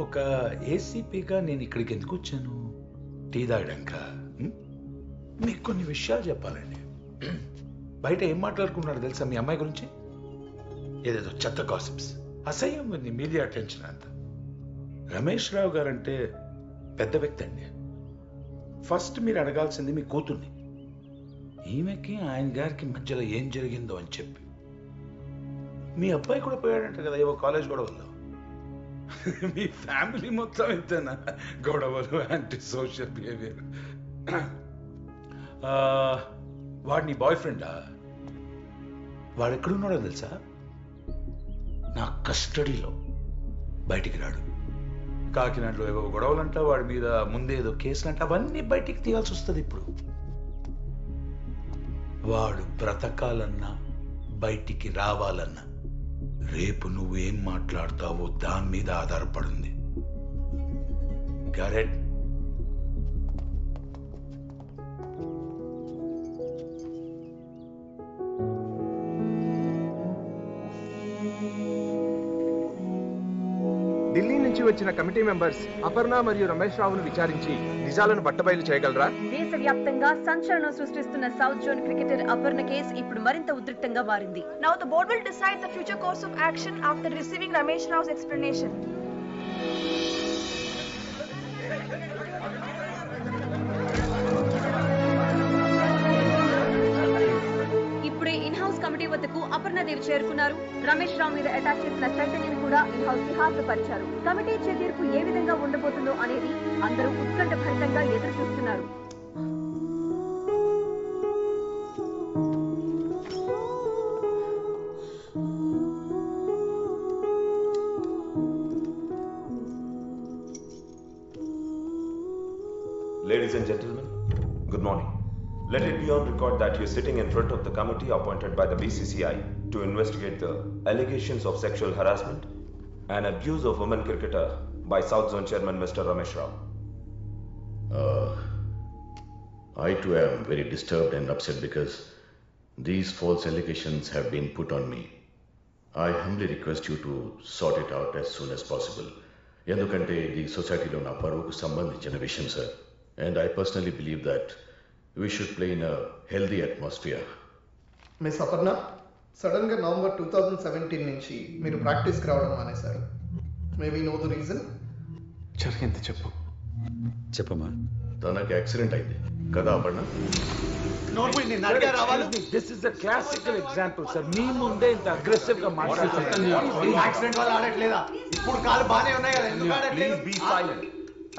ఒక ఏసీపీగా నేను ఇక్కడికి ఎందుకు వచ్చాను? టీ తాగడాక మీకు కొన్ని విషయాలు చెప్పాలండి. బయట ఏం మాట్లాడుకుంటున్నాడు తెలుసా మీ అమ్మాయి గురించి? ఏదేదో చెత్త గాసిప్స్, అసహ్యం ఉంది మీడియా అటెన్షన్ అంతా. రమేష్ రావు గారంటే పెద్ద వ్యక్తి అండి. ఫస్ట్ మీరు అడగాల్సింది మీ కూతుర్ని. ఈమెకి ఆయన గారికి మధ్యలో ఏం జరిగిందో అని చెప్పి. మీ అబ్బాయి కూడా పోయాడంట కదా ఏవో కాలేజ్ గొడవల్లో. మీ ఫ్యామిలీ మొత్తం ఎంతేనా గొడవలు, యాంటీ సోషల్ బిహేవియర్. వాడు నీ బాయ్ ఫ్రెండా? వాడు ఎక్కడున్నాడో తెలుసా? నా కస్టడీలో. బయటికి రాడు. కాకినాడలో ఏవో గొడవలంట, వాడి మీద ముందేదో కేసులంట, అవన్నీ బయటికి తీయాల్సి వస్తుంది ఇప్పుడు. వాడు బ్రతకాలన్నా బయటికి రావాలన్నా రేపు నువ్వు ఏం మాట్లాడతావో దాని మీద ఆధారపడింది. గరెట్. ఢిల్లీ నుంచి వచ్చిన కమిటీ మెంబర్స్ అపర్ణ మరియు రమేష్ రావును విచారించి నిజాలను బట్టబయలు చేయగలరా? దేశవ్యాప్తంగా సంచలనం సృష్టిస్తున్న South Zone cricketer Aparna case ఇప్పుడు మరింత ఉద్రిక్తంగా మారింది. Now the board will decide the future course of action after receiving Ramesh Rao's explanation. ఇప్పుడే ఇన్ హౌస్ కమిటీ వద్దకు అపర్ణదేవి చేరుకున్నారు. రమేష్ రావు మీద అటాక్ చేసిన చైతన్యని కూడా ఇన్ హౌస్ కి హాజరుపరిచారు. కమిటీ ఇచ్చే తీర్పు ఏ విధంగా ఉండబోతుందో అనేది అందరూ ఉత్కంఠ భరితంగా ఎదురు చూస్తున్నారు. Ladies and gentlemen, good morning. Let it be on record that you're sitting in front of the committee appointed by the BCCI to investigate the allegations of sexual harassment and abuse of women cricketer by South Zone Chairman Mr. Ramesh Rao. I too am very disturbed and upset because these false allegations have been put on me. I humbly request you to sort it out as soon as possible. ఎందుకంటే ఇది సొసైటీలో నా పరువుకు సంబంధించిన విషయం sir. And I personally believe that we should play in a healthy atmosphere. Miss Aparna, sudden గా November 2017 నుంచి మీరు ప్రాక్టీస్కి రావడం మానేశారు. May we know the reason? జరిగింది చెప్పు. చెప్పమ్మా. తనకి యాక్సిడెంట్ అయింది కదా Aparna? This is the classical example sir. మీ ముందే ఇంత అగ్రెసివ్ గా మాట్లాడుతున్నారు. యాక్సిడెంట్ వల్ల ఆడట్లేదా? ఇప్పుడు కాలు బానే ఉన్నాయి కదా, ఎందుకు ఆడట్లేదు? Please be silent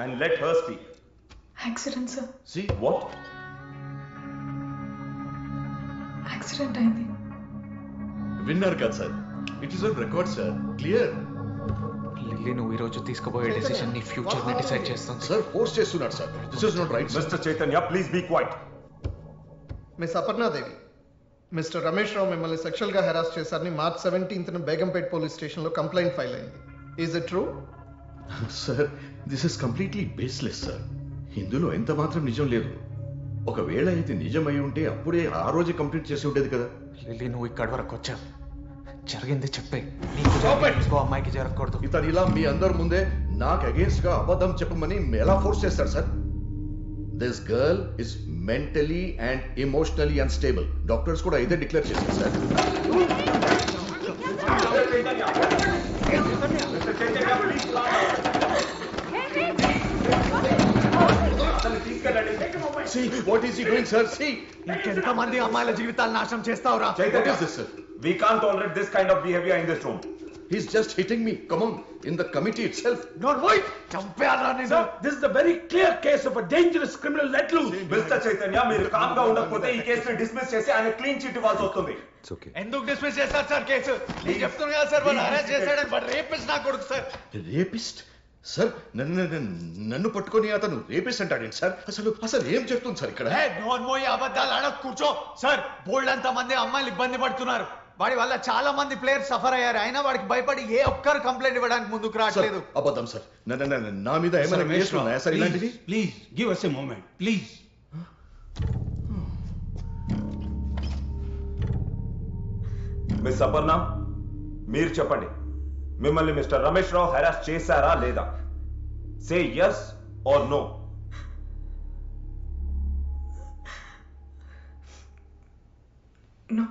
and let her speak. Accident, sir. See what? Accident అయింది. విన్నారు కదా sir, it is on record sir, clear. Lily, నువ్వు ఈ రోజు తీసుకోబోయే డెసిషన్ నీ ఫ్యూచర్ ని డిసైడ్ చేస్తుంది. సార్ ఫోర్స్ చేస్తున్నాడు sir. This is not right. Mr. Chaitanya, please be quiet. Miss Aparnadevi, mister Ramesh Rao మిమ్మల్ని సెక్షువల్ గా హెరాస్ చేశారని మార్చ్ 17న బేగంపేట్ పోలీస్ స్టేషన్ లో కంప్లైంట్ ఫైల్ అయింది. Is it true? Sir, this is completely baseless sir. ఇందులో ఎంత మాత్రం నిజం లేదు. ఒకవేళ ఇది నిజమై ఉంటే అప్పుడే ఆ రోజు కంప్లీట్ చేసి ఉండేది కదా. లిల్లీ, నువ్వు ఇక్కడి వరకు వచ్చావు, జరిగింది చెప్పే. అమ్మాయికి జరగకూడదు. ఇతను ఇలా మీ అందరి ముందే నాకు అగేన్స్ట్ గా అబద్ధం చెప్పమని ఎలా ఫోర్స్ చేస్తాడు sir? This girl is mentally and emotionally unstable. Doctors కూడా ఇదే డిక్లేర్ చేశారు sir. See, what is he doing, sir? See, ఇంకెంత మంది అమ్మాయిల జీవితాలు నాశనం చేస్తావురా? what is this, sir? We can't tolerate this kind of behavior in this room. He's just hitting me. Come on, in the committee itself. Don't wait. చంపేయాలా నేను? Sir, this is a very clear case of a dangerous criminal let loose. Mr. Chaitanya, మీరు com గా ఉండకపోతే ఈ కేసుని dismiss చేసి ఆయన clean chit ఇవ్వాల్సి వస్తుంది. It's okay. ఎందుకు డిస్మిస్ చేస్తారు సార్ కేసు? నేను చెప్తున్నాను కదా సార్, వాళ్ళు అరెస్ట్ చేశాడని. బట్ రేపిస్ట్ నా కొడుకు సార్. రేపిస్ట్? సార్, నన్ను పట్టుకొని అతను రేపిస్ట్ అంటాడేంటి సార్? అసలు ఏం చెప్తుంది సార్ ఇక్కడ? నోన్ మోయి అబద్ధాలు ఆడ కూర్చో సార్. బోల్డ్ అంత మంది అమ్మాయిలు ఇబ్బంది పడుతున్నారు. వాడి వల్ల చాలా మంది ప్లేయర్స్ సఫర్ అయ్యారు. అయినా వాడికి భయపడి ఏ ఒక్కరు కంప్లైంట్ ఇవ్వడానికి ముందుకు రావట్లేదు. అబద్ధం సార్. నా మీద ఏమైనా కేసులు ఉన్నాయా సార్ ఇలాంటివి? Please give us a moment, please. Miss Aparna, మీరు చెప్పండి, మిమ్మల్ని మిస్టర్ రమేష్ రావు హెరాస్ చేశారా లేదా? Say yes or no. No.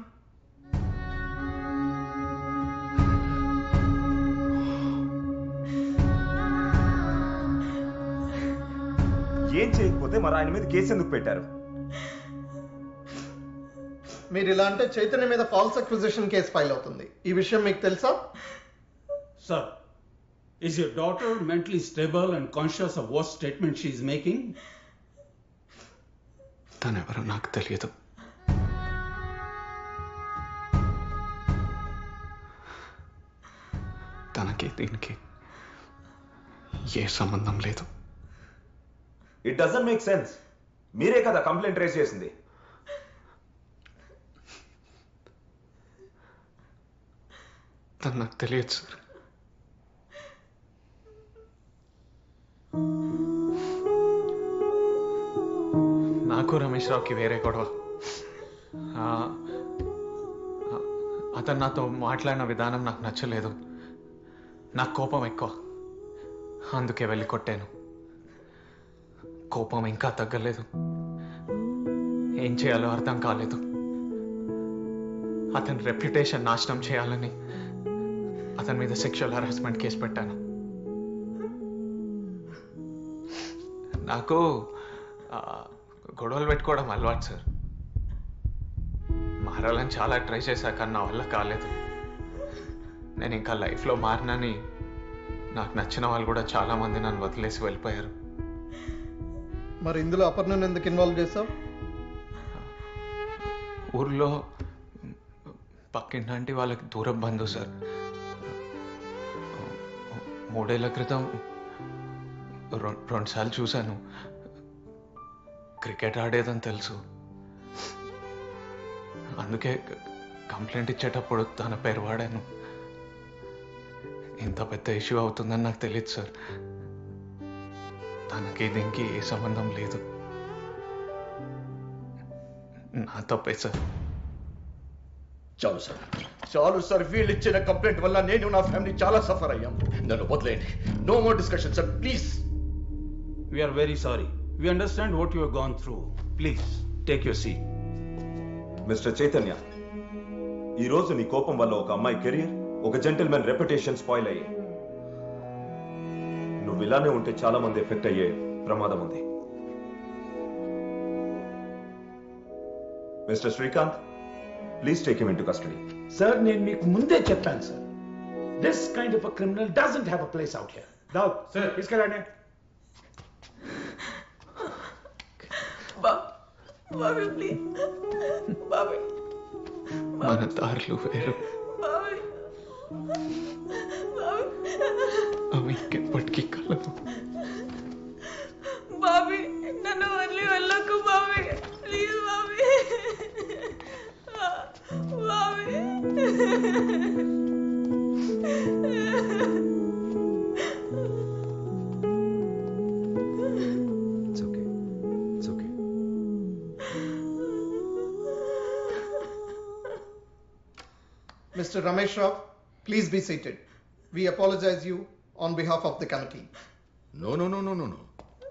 ఏం చేయకపోతే మరి ఆయన మీద కేసు ఎందుకు పెట్టారు? మీరు ఇలా అంటే చైతన్య మీద ఫాల్స్ అక్విజిషన్ కేసు ఫైల్ అవుతుంది. ఈ విషయం మీకు తెలుసా? Sir, is your daughter mentally stable and conscious of what statement she is making? తనెవరో నాకు తెలియదు. తనకి దీనికి ఏ సంబంధం లేదు. It doesn't make sense. మీరే కదా కంప్లైంట్ రేస్ చేసింది. తను నాకు తెలియదు సార్. నాకు రమేష్ రావుకి వేరే గొడవ. అతను నాతో మాట్లాడిన విధానం నాకు నచ్చలేదు. నాకు కోపం ఎక్కువ, అందుకే వెళ్ళి కొట్టాను. కోపం ఇంకా తగ్గలేదు. ఏం చేయాలో అర్థం కాలేదు. అతని రెప్యుటేషన్ నాశనం చేయాలని అతని మీద సెక్షువల్ హరాస్మెంట్ కేసు పెట్టాను. నాకు గొడవలు పెట్టుకోవడం అలవాటు సార్. మారాలని చాలా ట్రై చేశా, కానీ నా వల్ల కాలేదు. నేను ఇంకా లైఫ్లో మారినని నాకు నచ్చిన వాళ్ళు కూడా చాలామంది నన్ను వదిలేసి వెళ్ళిపోయారు. మరి ఇందులో అపర్ణను ఎందుకు ఇన్వాల్వ్ చేసావు? ఊర్లో పక్కింటి వాళ్ళకి దూరం బంధువు సార్. 3 ఏళ్ల క్రితం 2 సార్లు చూశాను. క్రికెట్ ఆడేదని తెలుసు. అందుకే కంప్లైంట్ ఇచ్చేటప్పుడు తన పేరు వాడాను. ఇంత పెద్ద ఇష్యూ అవుతుందని నాకు తెలియదు సార్. తనకి దీనికి ఏ సంబంధం లేదు. నా తప్పే సార్. చాలు సార్, చాలు సార్. వీళ్ళు ఇచ్చిన కంప్లైంట్ వల్ల నేను నా ఫ్యామిలీ చాలా సఫర్ అయ్యాం. నన్ను వదిలేయండి. No more discussion sir, please. We are very sorry. We understand what you have gone through. Please take your seat. Mister Chaitanya, ఈ రోజు నీ కోపం వల్ల ఒక అమ్మాయి కెరీర్, ఒక జెంటిల్మెన్ రెప్యుటేషన్ స్పాయిల్ అయ్యాయి. నువ్వు ఇలానే ఉంటే చాలా మంది ఎఫెక్ట్ అయ్యే ప్రమాదం ఉంది. Mister Srikanth, please take him into custody. Sir, నేను మీకు ముందే చెప్పాను sir, this kind of a criminal doesn't have a place out here. దావ్ sir, తీసుకెళ్ళండి. బాబీ ప్లీజ్, బాబీ. మన దారులు వేరు. అవి ఇంకెప్పటికీ కలవు. బాబీ, నన్ను వదిలి వెళ్ళకు Bobby, please Bobby. Bobby. Mr. Ramesh Rao, please be seated. We apologize you on behalf of the committee. No no no no no no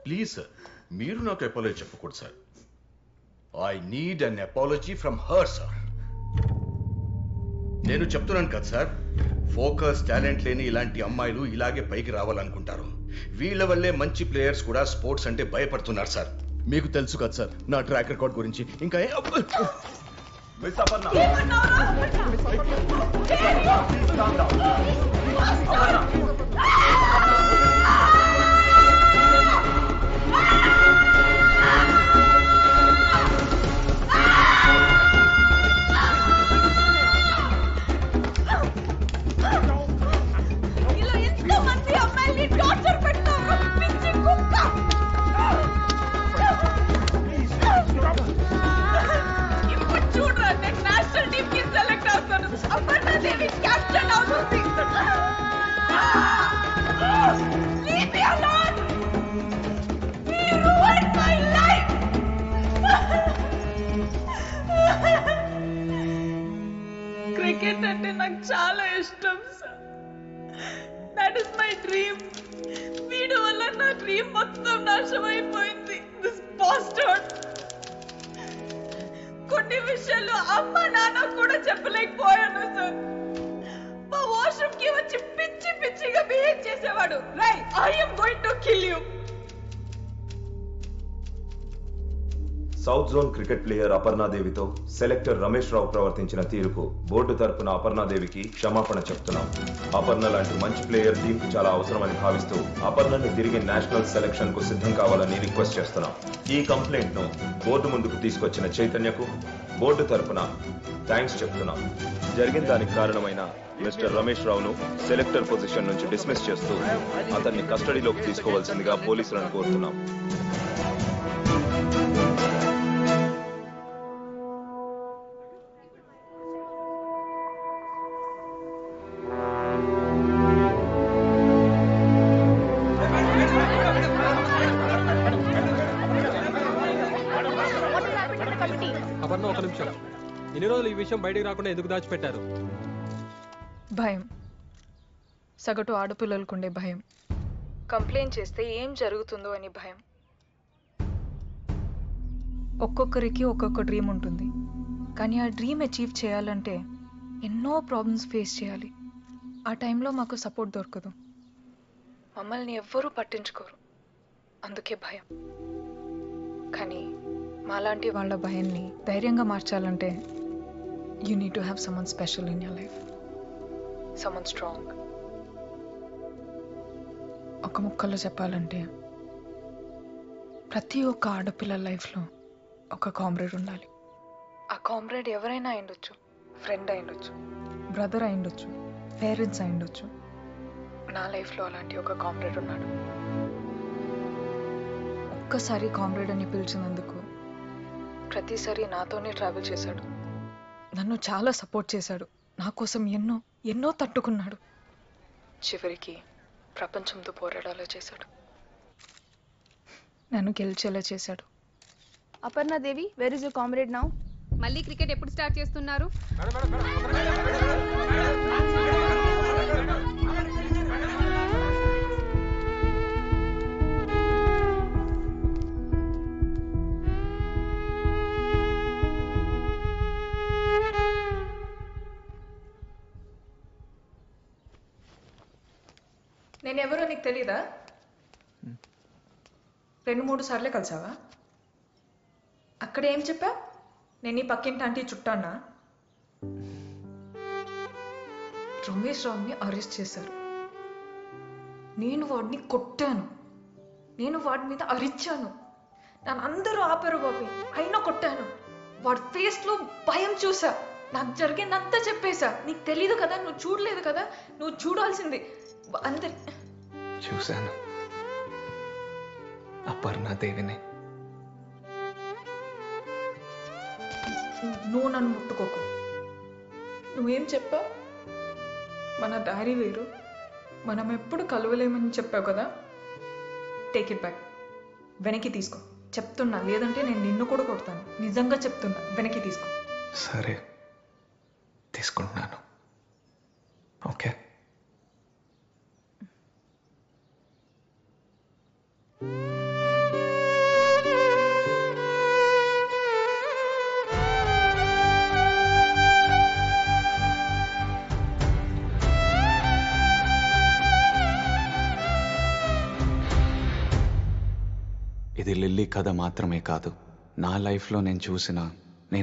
please sir, మీరు నాకు అపాలజీ చెప్పకూడదు సార్. I need an apology from her sir. నేను చెప్తున్నాను కదా sir, focus talent లేని ఇలాంటి అమ్మాయిలు ఇలాగే పైకి రావాలనుకుంటారు. వీళ్ళ వల్లే మంచి ప్లేయర్స్ కూడా స్పోర్ట్స్ అంటే భయపడుతున్నారు సార్. మీకు తెలుసు కదా సార్ నా ట్రాక్ రికార్డ్ గురించి. ఇంకా మిస్ అపర్ణ, ఇలా ఎంతో మంది అమ్మాయిల్ని టార్చర్ పెడతారు, పిచ్చి కుక్క. ఇప్పుడు చూడరా, నేను నేషనల్ టీమ్ కి సెలెక్ట్ అవుతాను. అపర్ణ దేవి క్యాప్టెన్ అవుతుంది. Leave me alone. You ruined my life. Cricket అంటే నాకు చాలా ఇష్టం sir. That that is my dream. వీడి వల్ల నా డ్రీమ్ మొత్తం నాశమైపోయింది. This bastard. కొన్ని విషయాలు అమ్మ నాన్న కూడా చెప్పలేకపోయాను సార్. మా వాష్రూమ్ కి వచ్చి పిచ్చి పిచ్చిగా బిహేవ్ చేసేవాడు. Right, I am going to kill you. South Zone cricket player అపర్ణాదేవితో సెలెక్టర్ రమేష్ రావు ప్రవర్తించిన తీరుకు బోర్డు తరపున అపర్ణాదేవికి క్షమాపణ చెప్తున్నాం. అపర్ణ లాంటి మంచి ప్లేయర్ టీమ్ కు చాలా అవసరమని భావిస్తూ అపర్ణను తిరిగి నేషనల్ సెలక్షన్ కు సిద్ధం కావాలని రిక్వెస్ట్ చేస్తున్నాం. ఈ కంప్లైంట్ ను బోర్డు ముందుకు తీసుకొచ్చిన చైతన్యకు బోర్డు తరపున థ్యాంక్స్ చెప్తున్నాం. జరిగిన దానికి కారణమైన మిస్టర్ రమేష్ రావును సెలెక్టర్ పొజిషన్ నుంచి డిస్మిస్ చేస్తూ అతన్ని కస్టడీలోకి తీసుకోవాల్సిందిగా పోలీసులను కోరుతున్నాం. అపర్ణ, ఒక నిమిషం. ఎన్ని రోజులు ఈ విషయం బయటకు రాకుండా ఎందుకు దాచిపెట్టారు? భయం. సగటు ఆడపిల్లలకుండే భయం. కంప్లైంట్ చేస్తే ఏం జరుగుతుందో అని భయం. ఒక్కొక్కరికి ఒక్కొక్క డ్రీమ్ ఉంటుంది, కానీ ఆ డ్రీమ్ అచీవ్ చేయాలంటే ఎన్నో ప్రాబ్లమ్స్ ఫేస్ చేయాలి. ఆ టైంలో మాకు సపోర్ట్ దొరకదు. మమ్మల్ని ఎవ్వరూ పట్టించుకోరు, అందుకే భయం. కానీ మాలాంటి వాళ్ళ భయాన్ని ధైర్యంగా మార్చాలంటే you need to have someone special in your life, someone strong. ఒక ముక్కలో చెప్పాలంటే ప్రతి ఒక్క ఆడపిల్ల లైఫ్లో ఒక కామ్రేడ్ ఉండాలి. ఆ కామ్రేడ్ ఎవరైనా అయిండొచ్చు, ఫ్రెండ్ అయిండొచ్చు, బ్రదర్ అయిండొచ్చు, పేరెంట్స్ అయిండొచ్చు. నా లైఫ్లో అలాంటి ఒక కామ్రేడ్ ఉన్నాడు. ఒక్కసారి కామ్రేడ్ అని పిలిచినందుకు ప్రతిసారి నాతోనే ట్రావెల్ చేశాడు. నన్ను చాలా సపోర్ట్ చేశాడు. నా కోసం ఎన్నో ఎన్నో తట్టుకున్నాడు. చివరికి ప్రపంచంతో పోరాడాలో చేశాడు. నన్ను గెలిచేలా చేశాడు. Aparna Devi, where is your comrade now? మళ్ళీ క్రికెట్ ఎప్పుడు స్టార్ట్ చేస్తున్నారు? నేనెవరో నీకు తెలీదా? 2-3 సార్లే కలిసావా? అక్కడ ఏం చెప్పా? నేను ఈ పక్కింటి ఆంటీ చుట్టానా? రమేష్ రావుని అరెస్ట్ చేశారు. నేను వాడిని కొట్టాను. నేను వాడి మీద అరిచాను. నన్ను అందరూ ఆపారు బాబీ, అయినా కొట్టాను. వాడి ఫేస్లో భయం చూసా. నాకు జరిగిందంతా చెప్పేశా. నీకు తెలీదు కదా, నువ్వు చూడలేదు కదా, నువ్వు చూడాల్సింది. అందరి చూశాను అపర్ణాదేవిని. నువ్వు నన్ను ముట్టుకోకు. నువ్వేం చెప్పావు? మన దారి వేరు, మనం ఎప్పుడు కలవలేమని చెప్పావు కదా. Take it back. వెనక్కి తీసుకో చెప్తున్నా, లేదంటే నేను నిన్ను కూడా కొడతాను. నిజంగా చెప్తున్నా, వెనక్కి తీసుకో. సరే, తీసుకుంటున్నాను. ఓకే. ఇది లిల్లీ కథ మాత్రమే కాదు, నా లైఫ్లో నేను చూసిన